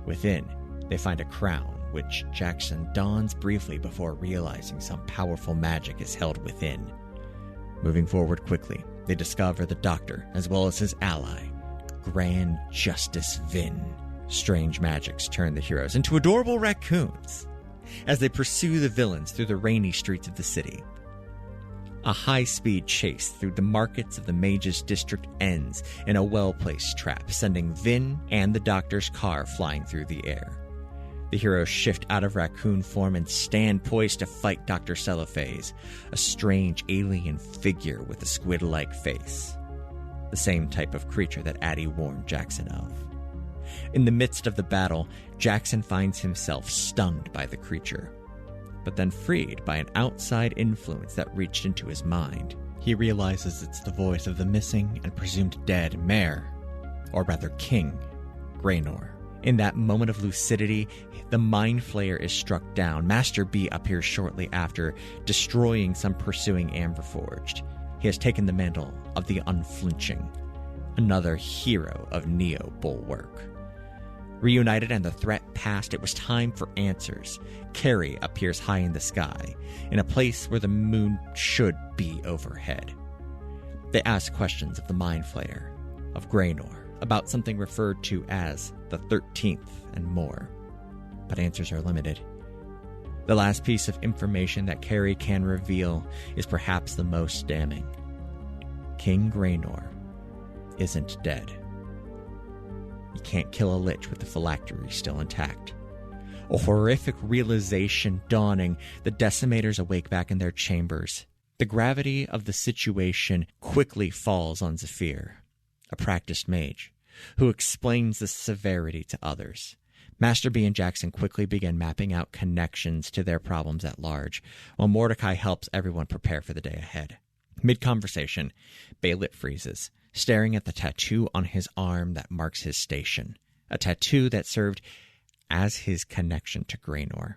Within, they find a crown, which Jackson dons briefly before realizing some powerful magic is held within. Moving forward quickly, they discover the Doctor, as well as his ally, Grand Justice Vin. Strange magics turn the heroes into adorable raccoons as they pursue the villains through the rainy streets of the city. A high-speed chase through the markets of the Mages District ends in a well-placed trap, sending Vin and the Doctor's car flying through the air. The heroes shift out of raccoon form and stand poised to fight Dr. Cellophase, a strange alien figure with a squid-like face. The same type of creature that Addie warned Jackson of. In the midst of the battle, Jackson finds himself stunned by the creature, but then freed by an outside influence that reached into his mind. He realizes it's the voice of the missing and presumed dead Mayor, or rather King, Graynor. In that moment of lucidity, the Mind Flayer is struck down. Master B appears shortly after, destroying some pursuing Amberforged. He has taken the mantle of the Unflinching, another hero of Neo Bulwark. Reunited and the threat past, it was time for answers. Carrie appears high in the sky, in a place where the moon should be overhead. They ask questions of the Mind Flayer, of Graynor, about something referred to as the 13th and more, but answers are limited. The last piece of information that Carrie can reveal is perhaps the most damning. King Graynor isn't dead. You can't kill a lich with the phylactery still intact. A horrific realization dawning, the Decimators awake back in their chambers. The gravity of the situation quickly falls on Zephyr, a practiced mage, who explains the severity to others. Master B and Jackson quickly begin mapping out connections to their problems at large, while Mordecai helps everyone prepare for the day ahead. Mid-conversation, Baylett freezes, staring at the tattoo on his arm that marks his station, a tattoo that served as his connection to Graynor.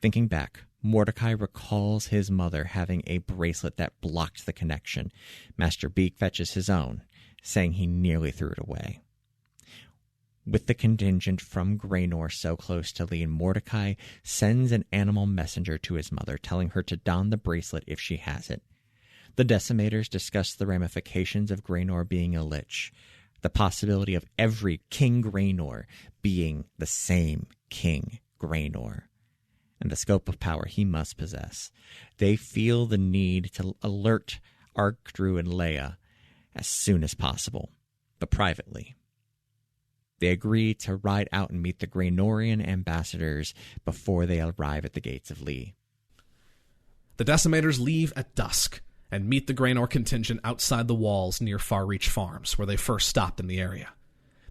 Thinking back, Mordecai recalls his mother having a bracelet that blocked the connection. Master B fetches his own, saying he nearly threw it away. With the contingent from Graynor so close to Lee, Mordecai sends an animal messenger to his mother, telling her to don the bracelet if she has it. The Decimators discuss the ramifications of Graynor being a lich, the possibility of every King Graynor being the same King Graynor, and the scope of power he must possess. They feel the need to alert Archdruid and Leia as soon as possible, but privately. They agree to ride out and meet the Graynorian ambassadors before they arrive at the gates of Lee. The Decimators leave at dusk and meet the Graynor contingent outside the walls near Farreach Farms, where they first stopped in the area.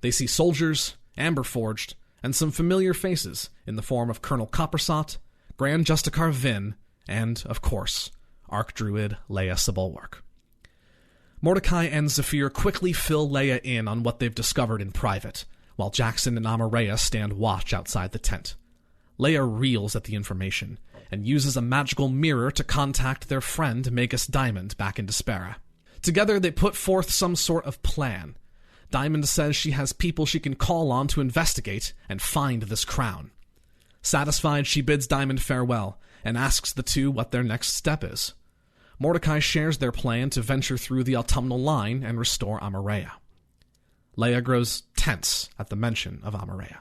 They see soldiers, Amberforged, and some familiar faces in the form of Colonel Coppersot, Grand Justicar Vin, and, of course, Archdruid Leia Sebulwark. Mordecai and Zephyr quickly fill Leia in on what they've discovered in private, while Jackson and Amareya stand watch outside the tent. Leia reels at the information and uses a magical mirror to contact their friend Magus Diamond back in Despera. Together, they put forth some sort of plan. Diamond says she has people she can call on to investigate and find this crown. Satisfied, she bids Diamond farewell and asks the two what their next step is. Mordecai shares their plan to venture through the autumnal line and restore Amareya. Leia grows tense at the mention of Amareya.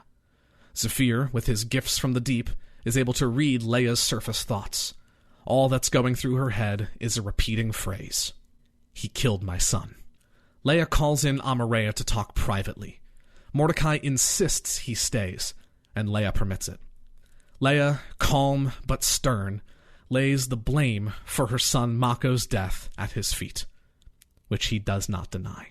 Zephyr, with his gifts from the deep, is able to read Leia's surface thoughts. All that's going through her head is a repeating phrase. He killed my son. Leia calls in Amareya to talk privately. Mordecai insists he stays, and Leia permits it. Leia, calm but stern, lays the blame for her son Mako's death at his feet, which he does not deny.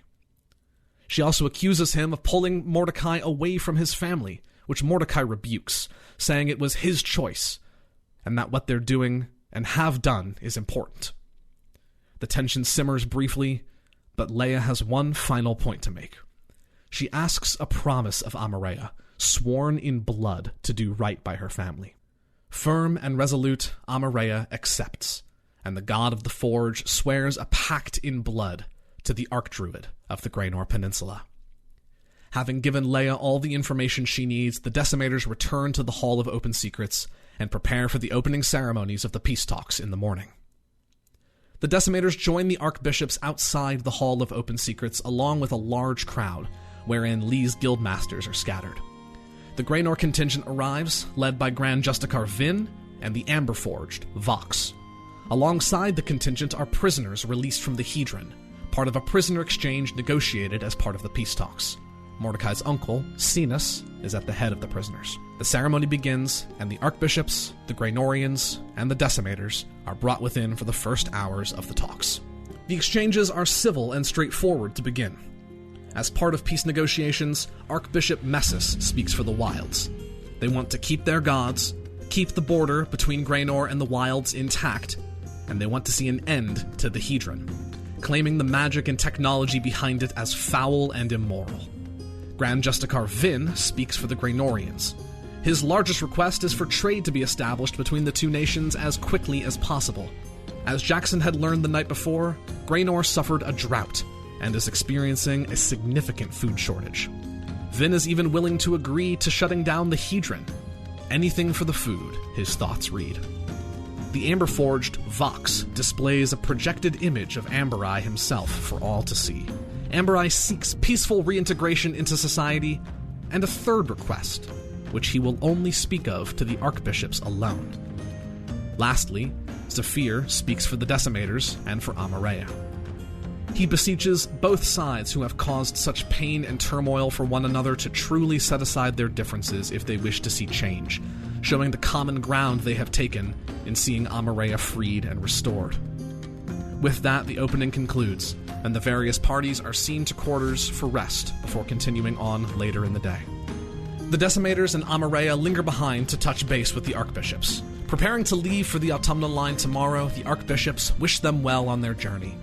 She also accuses him of pulling Mordecai away from his family, which Mordecai rebukes, saying it was his choice, and that what they're doing and have done is important. The tension simmers briefly, but Leia has one final point to make. She asks a promise of Amareya, sworn in blood to do right by her family. Firm and resolute, Amareya accepts, and the god of the forge swears a pact in blood to the Archdruid of the Graynor Peninsula. Having given Leia all the information she needs, the Decimators return to the Hall of Open Secrets and prepare for the opening ceremonies of the peace talks in the morning. The Decimators join the Archbishops outside the Hall of Open Secrets along with a large crowd, wherein Lee's guildmasters are scattered. The Graynor contingent arrives, led by Grand Justicar Vin and the Amber-Forged, Vox. Alongside the contingent are prisoners released from the Hedron, part of a prisoner exchange negotiated as part of the peace talks. Mordecai's uncle, Cenas, is at the head of the prisoners. The ceremony begins, and the Archbishops, the Graynorians, and the Decimators are brought within for the first hours of the talks. The exchanges are civil and straightforward to begin. As part of peace negotiations, Archbishop Messis speaks for the Wilds. They want to keep their gods, keep the border between Graynor and the Wilds intact, and they want to see an end to the Hedron, claiming the magic and technology behind it as foul and immoral. Grand Justicar Vin speaks for the Graynorians. His largest request is for trade to be established between the two nations as quickly as possible. As Jackson had learned the night before, Graynor suffered a drought and is experiencing a significant food shortage. Vin is even willing to agree to shutting down the Hedron. Anything for the food, his thoughts read. The Amber-Forged Vox displays a projected image of Amber-Eye himself for all to see. Amber-Eye seeks peaceful reintegration into society, and a third request, which he will only speak of to the Archbishops alone. Lastly, Zephyr speaks for the Decimators and for Amareya. He beseeches both sides who have caused such pain and turmoil for one another to truly set aside their differences if they wish to see change, showing the common ground they have taken in seeing Amareya freed and restored. With that, the opening concludes, and the various parties are seen to quarters for rest before continuing on later in the day. The Decimators and Amareya linger behind to touch base with the Archbishops. Preparing to leave for the autumnal line tomorrow, the Archbishops wish them well on their journey.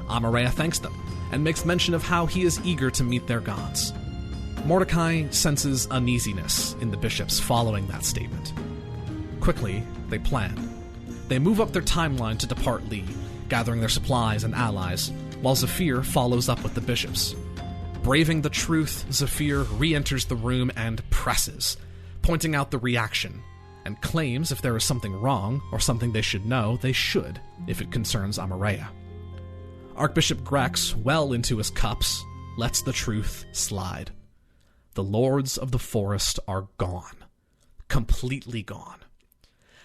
Amareya thanks them, and makes mention of how he is eager to meet their gods. Mordecai senses uneasiness in the bishops following that statement. Quickly, they plan. They move up their timeline to depart Lee, gathering their supplies and allies, while Zephyr follows up with the bishops. Braving the truth, Zephyr re-enters the room and presses, pointing out the reaction, and claims if there is something wrong, or something they should know, they should, if it concerns Amareya. Archbishop Grex, well into his cups, lets the truth slide. The Lords of the Forest are gone. Completely gone.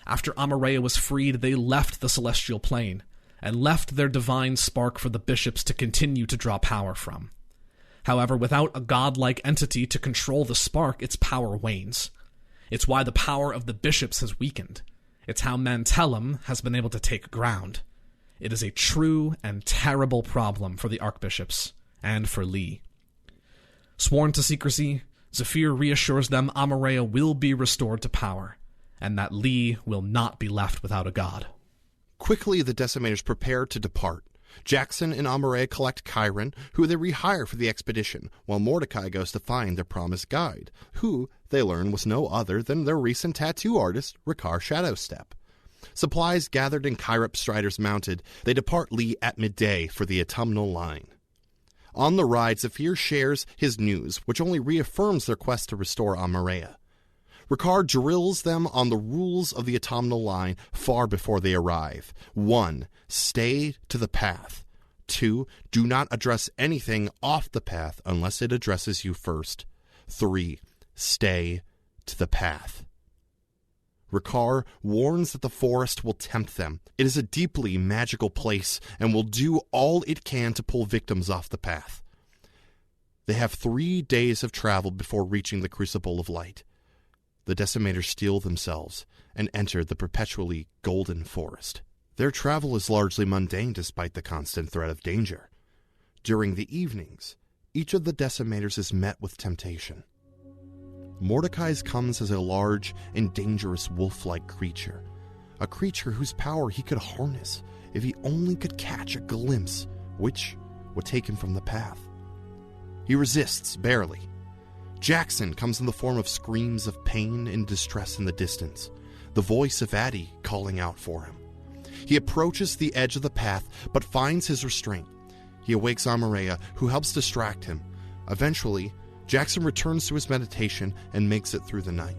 After Amareya was freed, they left the celestial plane, and left their divine spark for the bishops to continue to draw power from. However, without a godlike entity to control the spark, its power wanes. It's why the power of the bishops has weakened. It's how Mantellum has been able to take ground. It is a true and terrible problem for the archbishops, and for Lee. Sworn to secrecy, Zephyr reassures them Amareya will be restored to power, and that Lee will not be left without a god. Quickly, the Decimators prepare to depart. Jackson and Amareya collect Chiron, who they rehire for the expedition, while Mordecai goes to find their promised guide, who, they learn, was no other than their recent tattoo artist, Ricard Shadowstep. Supplies gathered and Chirop Striders mounted, they depart Lee at midday for the autumnal line. On the ride, Zephyr shares his news, which only reaffirms their quest to restore Amareya. Ricard drills them on the rules of the autumnal line far before they arrive. 1. Stay to the path. 2. Do not address anything off the path unless it addresses you first. 3. Stay to the path. Ricard warns that the forest will tempt them. It is a deeply magical place and will do all it can to pull victims off the path. They have 3 days of travel before reaching the Crucible of Light. The Decimators steel themselves and enter the perpetually golden forest. Their travel is largely mundane despite the constant threat of danger. During the evenings, each of the Decimators is met with temptation. Mordecai's comes as a large and dangerous wolf-like creature, a creature whose power he could harness if he only could catch a glimpse, which would take him from the path. He resists, barely. Jackson comes in the form of screams of pain and distress in the distance, the voice of Addie calling out for him. He approaches the edge of the path, but finds his restraint. He awakes Amaraya, who helps distract him. Eventually, Jackson returns to his meditation and makes it through the night.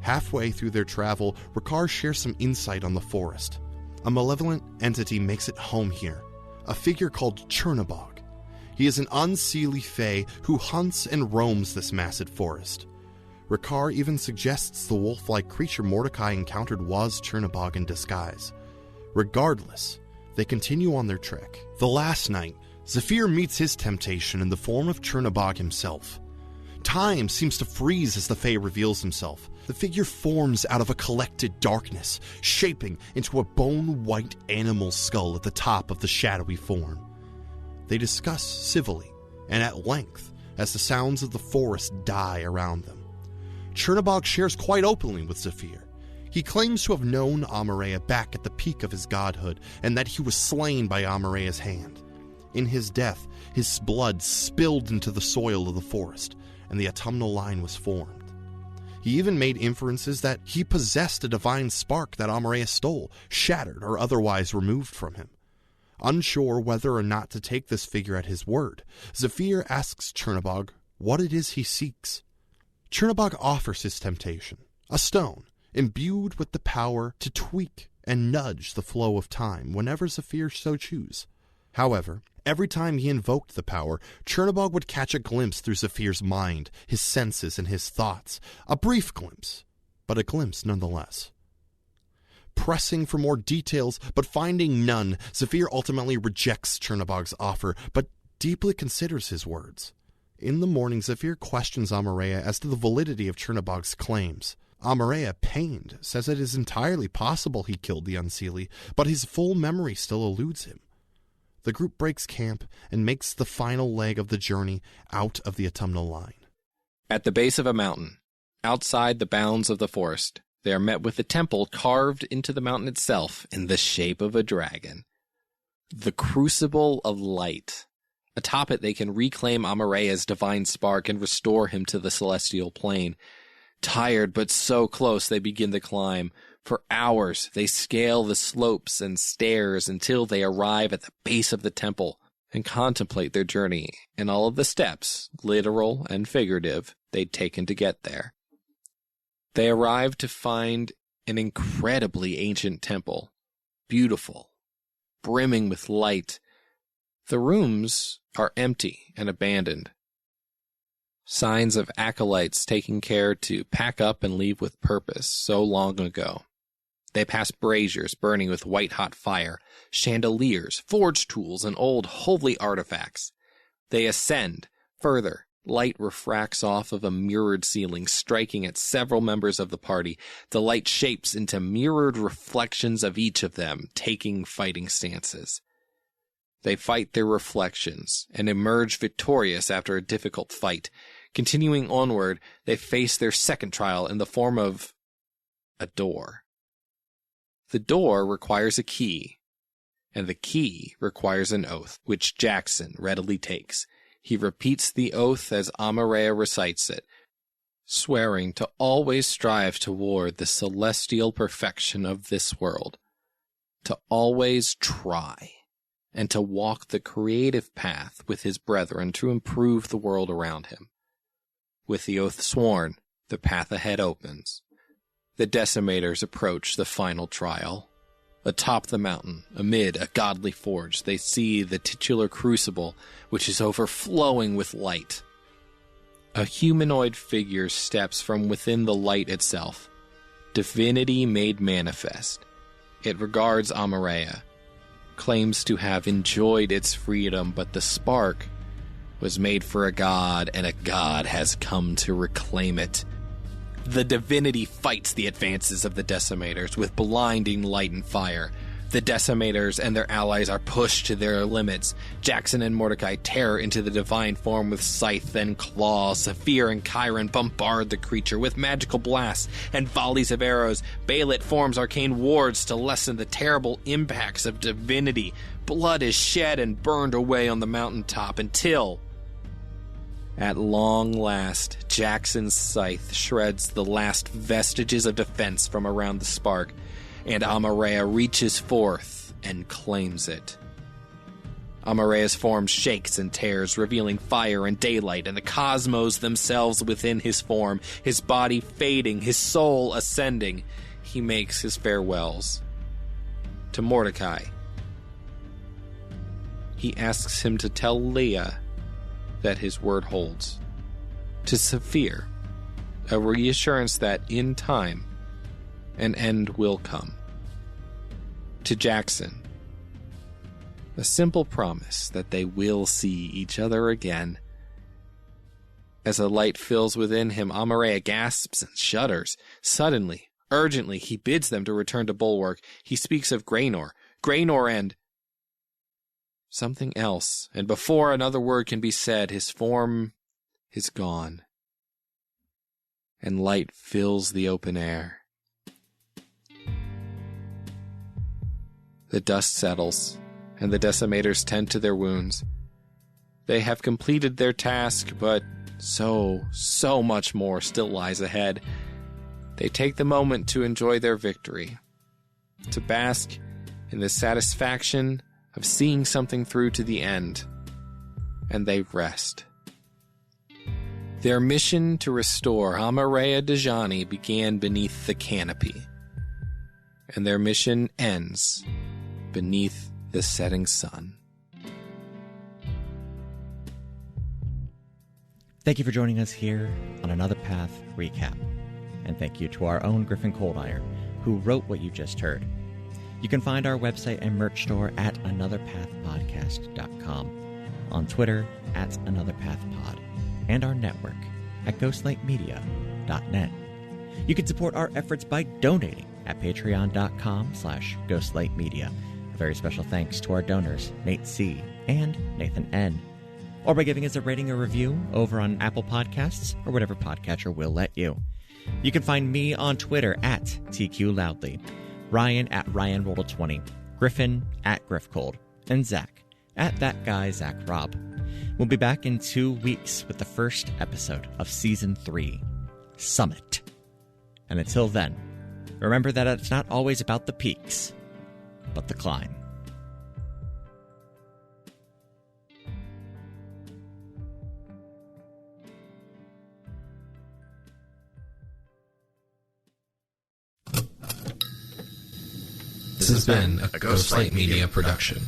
Halfway through their travel, Ricard shares some insight on the forest. A malevolent entity makes it home here, a figure called Chernobog. He is an unseelie fae who hunts and roams this massive forest. Ricard even suggests the wolf-like creature Mordecai encountered was Chernobog in disguise. Regardless, they continue on their trek. The last night, Zephyr meets his temptation in the form of Chernobog himself. Time seems to freeze as the fae reveals himself. The figure forms out of a collected darkness, shaping into a bone-white animal skull at the top of the shadowy form. They discuss civilly and at length as the sounds of the forest die around them. Chernobog shares quite openly with Zephyr. He claims to have known Amaraya back at the peak of his godhood and that he was slain by Amaraya's hand. In his death, his blood spilled into the soil of the forest, and the autumnal line was formed. He even made inferences that he possessed a divine spark that Amaraya stole, shattered, or otherwise removed from him. Unsure whether or not to take this figure at his word, Zephyr asks Chernobog what it is he seeks. Chernobog offers his temptation, a stone, imbued with the power to tweak and nudge the flow of time whenever Zephyr so choose. However, every time he invoked the power, Chernobog would catch a glimpse through Zephyr's mind, his senses, and his thoughts. A brief glimpse, but a glimpse nonetheless. Pressing for more details, but finding none, Zephyr ultimately rejects Chernobog's offer, but deeply considers his words. In the morning, Zephyr questions Amaraya as to the validity of Chernobog's claims. Amaraya, pained, says it is entirely possible he killed the Unseelie, but his full memory still eludes him. The group breaks camp and makes the final leg of the journey out of the autumnal line. At the base of a mountain, outside the bounds of the forest, they are met with a temple carved into the mountain itself in the shape of a dragon. The Crucible of Light. Atop it, they can reclaim Amaraya's divine spark and restore him to the celestial plane. Tired but so close, they begin the climb. For hours, they scale the slopes and stairs until they arrive at the base of the temple and contemplate their journey and all of the steps, literal and figurative, they'd taken to get there. They arrive to find an incredibly ancient temple, beautiful, brimming with light. The rooms are empty and abandoned. Signs of acolytes taking care to pack up and leave with purpose so long ago. They pass braziers burning with white-hot fire, chandeliers, forge tools, and old holy artifacts. They ascend. Further, light refracts off of a mirrored ceiling, striking at several members of the party. The light shapes into mirrored reflections of each of them, taking fighting stances. They fight their reflections and emerge victorious after a difficult fight. Continuing onward, they face their second trial in the form of a door. The door requires a key, and the key requires an oath, which Jackson readily takes. He repeats the oath as Amaraya recites it, swearing to always strive toward the celestial perfection of this world, to always try, and to walk the creative path with his brethren to improve the world around him. With the oath sworn, the path ahead opens. The Decimators approach the final trial. Atop the mountain, amid a godly forge, they see the titular crucible, which is overflowing with light. A humanoid figure steps from within the light itself, divinity made manifest. It regards Amaraya, claims to have enjoyed its freedom, but the spark was made for a god, and a god has come to reclaim it. The divinity fights the advances of the Decimators with blinding light and fire. The Decimators and their allies are pushed to their limits. Jackson and Mordecai tear into the divine form with scythe and claw. Zephyr and Chiron bombard the creature with magical blasts and volleys of arrows. Baelit forms arcane wards to lessen the terrible impacts of divinity. Blood is shed and burned away on the mountaintop until, at long last, Jackson's scythe shreds the last vestiges of defense from around the spark. and Amareya reaches forth and claims it. Amareya's form shakes and tears, revealing fire and daylight and the cosmos themselves within his form, his body fading, his soul ascending. He makes his farewells. To Mordecai, he asks him to tell Leah that his word holds. To Saphir, a reassurance that in time, an end will come. To Jackson, a simple promise that they will see each other again. As a light fills within him, Amareya gasps and shudders. Suddenly, urgently, he bids them to return to Bulwark. He speaks of Graynor and something else, and before another word can be said, his form is gone, and light fills the open air. The dust settles, and the decimators tend to their wounds. They have completed their task, but so much more still lies ahead. They take the moment to enjoy their victory, to bask in the satisfaction of seeing something through to the end, and they rest. Their mission to restore Amareya Dejani began beneath the Canopy, and their mission ends beneath the setting sun. Thank you for joining us here on Another Path Recap. And thank you to our own Griffin Coldiron, who wrote what you just heard. You can find our website and merch store at anotherpathpodcast.com, on Twitter at anotherpathpod, and our network at ghostlightmedia.net. You can support our efforts by donating at patreon.com/ghostlightmedia. A very special thanks to our donors, Nate C. and Nathan N. Or by giving us a rating or review over on Apple Podcasts or whatever podcatcher will let you. You can find me on Twitter at TQLoudly, Ryan at RyanRoll20, Griffin at GriffCold, and Zach at ThatGuyZachRob. We'll be back in 2 weeks with the first episode of Season 3, Summit. And until then, remember that it's not always about the peaks, but the climb. This has been a Ghostlight Media production.